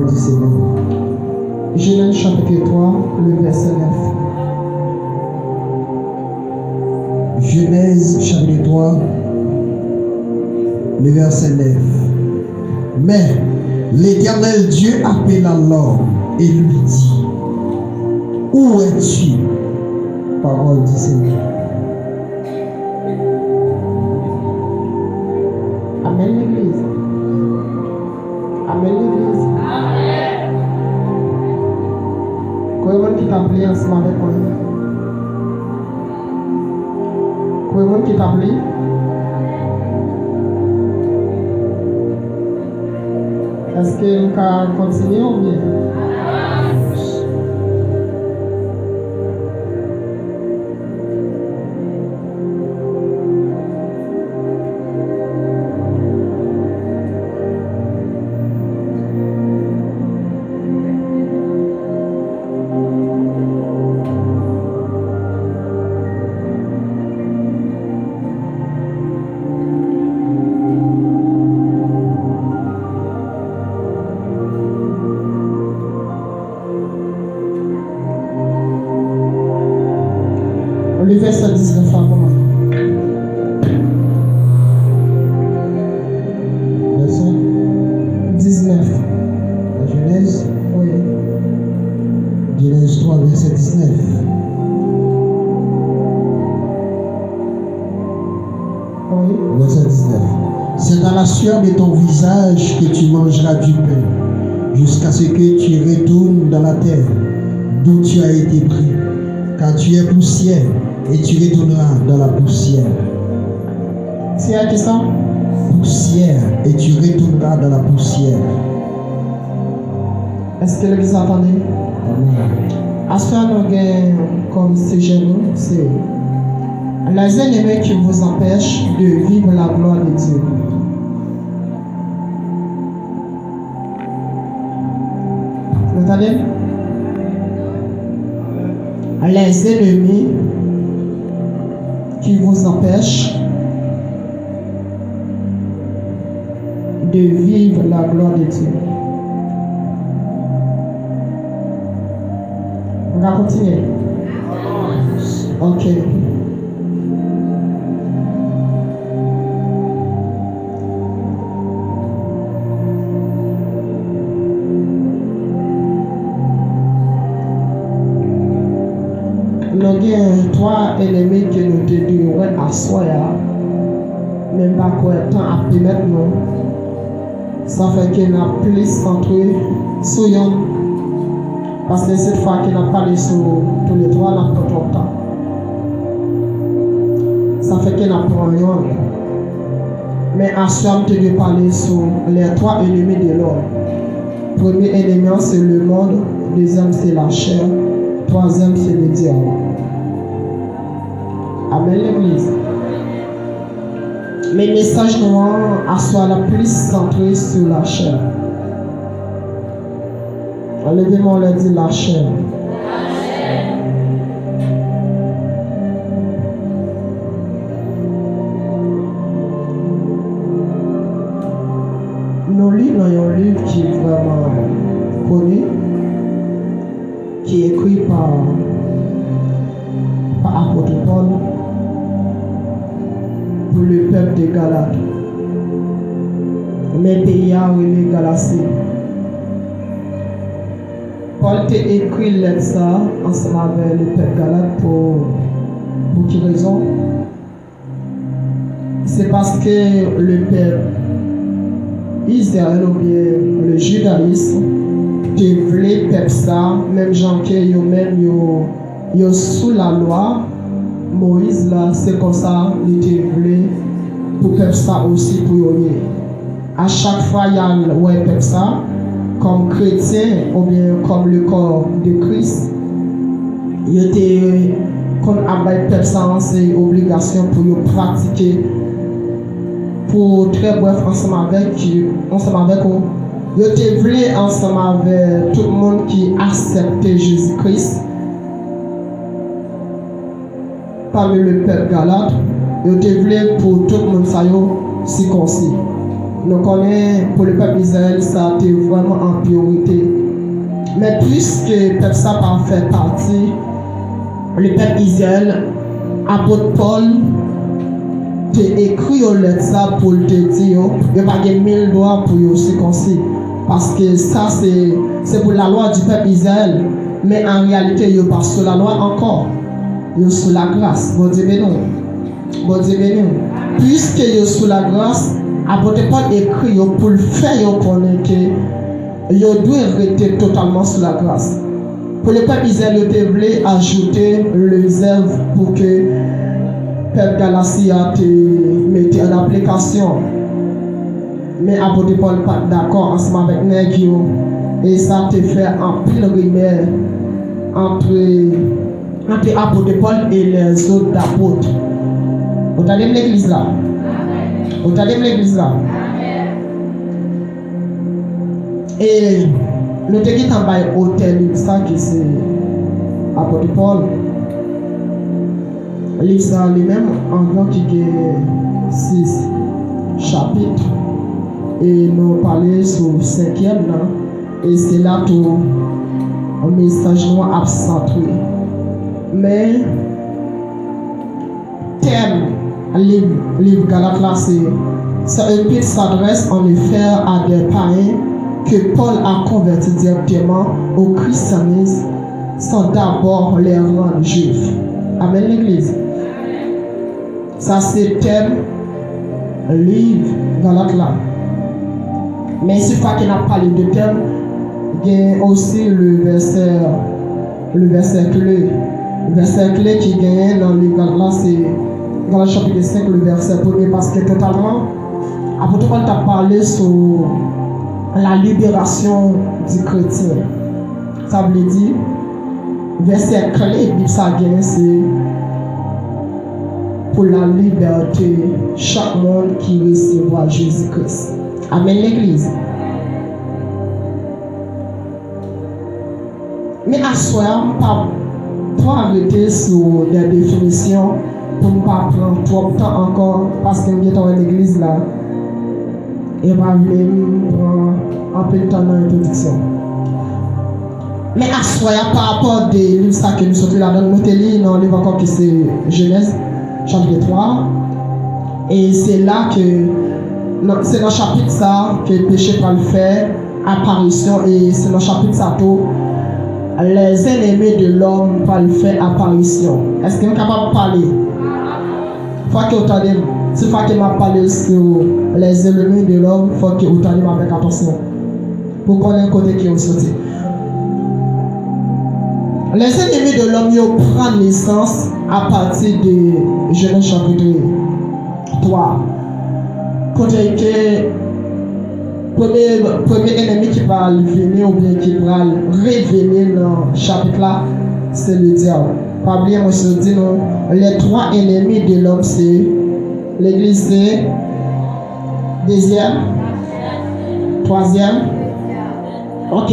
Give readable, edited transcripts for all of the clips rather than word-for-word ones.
du Seigneur. Genèse chapitre 3, le verset 9. Genèse chapitre 3, le verset 9. Mais l'Éternel Dieu appela l'homme et lui dit, où es-tu? Parole du Seigneur. Amen l'église. Amen l'église. Amen. Comment qui t'a appelé ensemble avec moi? Comment qui t'a appelé? Est-ce que vous continuez ou bien? Le verset 19 à moi. Verset 19. la Genèse, Oui. Genèse 3, verset 19. Oui. Verset 19. C'est dans la sueur de ton visage que tu mangeras du pain, jusqu'à ce que tu retournes dans la terre d'où tu as été pris, car tu es poussière et tu retourneras dans la poussière. Tu as qui ça? Poussière et tu retourneras dans la poussière. Est-ce que l'église entendez? Amen. À ce qu'on a comme sujet, c'est les ennemis qui vous empêchent de vivre la gloire de Dieu. Vous entendez? Les ennemis qui vous empêchent de vivre la gloire de Dieu. On va continuer. Ok. Nous avons trois ennemis que nous devons asseoir, même pas quoi temps à permettre nous. Ça fait qu'il y a plus centré sur eux. Parce que cette fois qu'il n'a pas parlé sur tous les trois, on a pris trop de temps. Ça fait qu'il n'a pas rien. Mais à soi, je vais parler sur les trois ennemis de l'homme. Premier ennemi, c'est le monde. Deuxième, c'est la chair. Troisième, c'est le diable. Amen l'église. Mes messages noirs à soi la plus centré sur la chair. Levez-moi, on leur dit la chair. Nous lisons un livre qui est vraiment connu, qui est écrit par apôtre Paul pour le peuple de Galate. Mais pays a les Galaties. Paul t'a écrit ça ensemble avec le peuple Galate pour quelle raison? C'est parce que le peuple Israël ou bien le judaïsme te voulait peuple ça, même gens qui même yo sous la loi, Moïse là, c'est comme ça, il te voulait pour peuple ça aussi pour eux. À chaque fois, il y a ouais peuple ça, comme chrétien ou bien comme le corps de Christ, il était qu'on abat peuple ça, c'est obligation pour eux pratiquer. Pour très bref, ensemble avec vous, je te voulais ensemble avec tout le monde qui acceptait Jésus-Christ parmi le peuple galate, je te voulais pour tout le monde ça circoncis. nous connaissons pour le peuple Israël, ça a été vraiment en priorité. Mais puisque le peuple ça pas fait partie, le peuple Israël, apôtre Paul, te écrit au lettre ça pour te dire, il n'y a pas de 1000 lois pour vous circoncis. Parce que ça, c'est pour la loi du peuple Israël. Mais en réalité, il n'y a pas sur la loi encore. Il y a sous la grâce. Bon Dieu béni. Bon Dieu béni. Puisque il y a sous la grâce, apôtre Paul écrit pour le faire connaître que il doit rester totalement sous la grâce. Pour le peuple Israël, il voulait ajouter le réserve pour que le peuple Galatie a été mis en application. Mais apôtre Paul pas d'accord ensemble avec Négio. Et ça a été fait en pile remède entre apôtre Paul et les autres apôtres. Vous entendez l'église là? Vous entendez l'église là? Et nous avons en bas hôtel, ça qui c'est apôtre Paul. Livre ça lui-même en gros qui a 6 chapitres. Et nous parlons sur le 5e là. Et c'est là tout un message noir abcentué. Mais thème livre Galates là, c'est un épître s'adresse en effet à des païens que Paul a convertis directement au christianisme sans d'abord les rendre juifs. Amen l'église. Ça c'est thème livre Galates là. Mais c'est pas qu'il n'a parlé de thème, il y a aussi le verset clé. Le verset clé qui gagne dans les Galates là, c'est dans le chapitre 5, le verset 1er, parce que totalement, apôtre Paul t'a parlé sur la libération du chrétien. Ça veut dire, verset clé, Bible ça gagne, c'est pour la liberté, chaque monde qui recevra Jésus-Christ. Amen l'église. Mais à soi, pas arrêter sur des définitions pour ne pas prendre trop de temps encore parce que nous sommes dans l'église là. Et on va prendre un peu de temps dans l'introduction. Mais à soi, par rapport des livres que nous sommes là, nous lisons dans le livre encore qui c'est Genèse, chapitre 3. Et c'est là que c'est dans le chapitre ça que le péché va le faire apparition et c'est dans le chapitre ça tout les ennemis de l'homme va le faire apparition. Est-ce que vous êtes capable de parler? Faut que vous entendez. Si faut que m'a parlé sur les ennemis de l'homme, faut que vous entendez avec attention. Pour qu'on ait un côté qui est sorti. Les ennemis de l'homme ils prennent naissance à partir de Genèse chapitre 3. Côté que premier ennemi qui va venir ou bien qui va révéler dans le chapitre là, c'est le diable. Pas oublier, moi je dis non, les 3 ennemis de l'homme c'est l'église, c'est deuxième, troisième. Ok.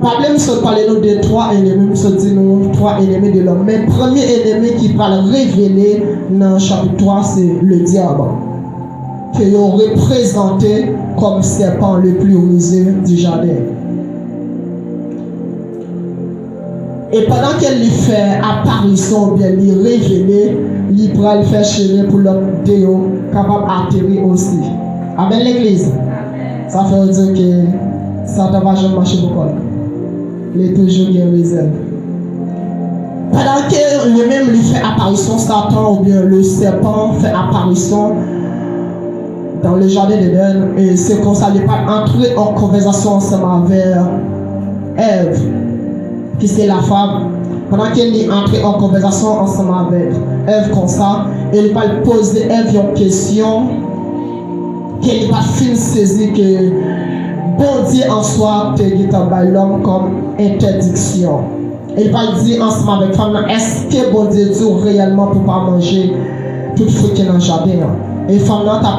Problème c'est parler nous de 3 ennemis, je dis nous 3 ennemis de l'homme. Mais le premier ennemi qui va le révéler dans le chapitre 3 c'est le diable. Que ils ont représenté comme serpent le plus rusé du jardin. Et pendant qu'elle lui fait apparition, bien lui révéler, il pourra le faire chérir pour l'homme Déo, capable d'atterrir aussi. Amen l'église. Ça fait dire que ça ne va jamais marcher beaucoup. Il est toujours bien réservé. Pendant que lui-même lui fait apparition, Satan ou bien le serpent fait apparition dans le jardin d'Éden, et c'est comme ça qu'il n'est pas entré en conversation ensemble avec Ève, qui c'est la femme. Pendant qu'elle est entrée en conversation ensemble avec Ève comme ça, elle va poser Ève une question qu'elle n'a pas fini de saisir que bon Dieu en soi te dit l'homme comme interdiction. Elle va dire ensemble avec femme, est-ce que bon Dieu dit réellement pour pas manger tout fruit qui est dans le jardin? Et femme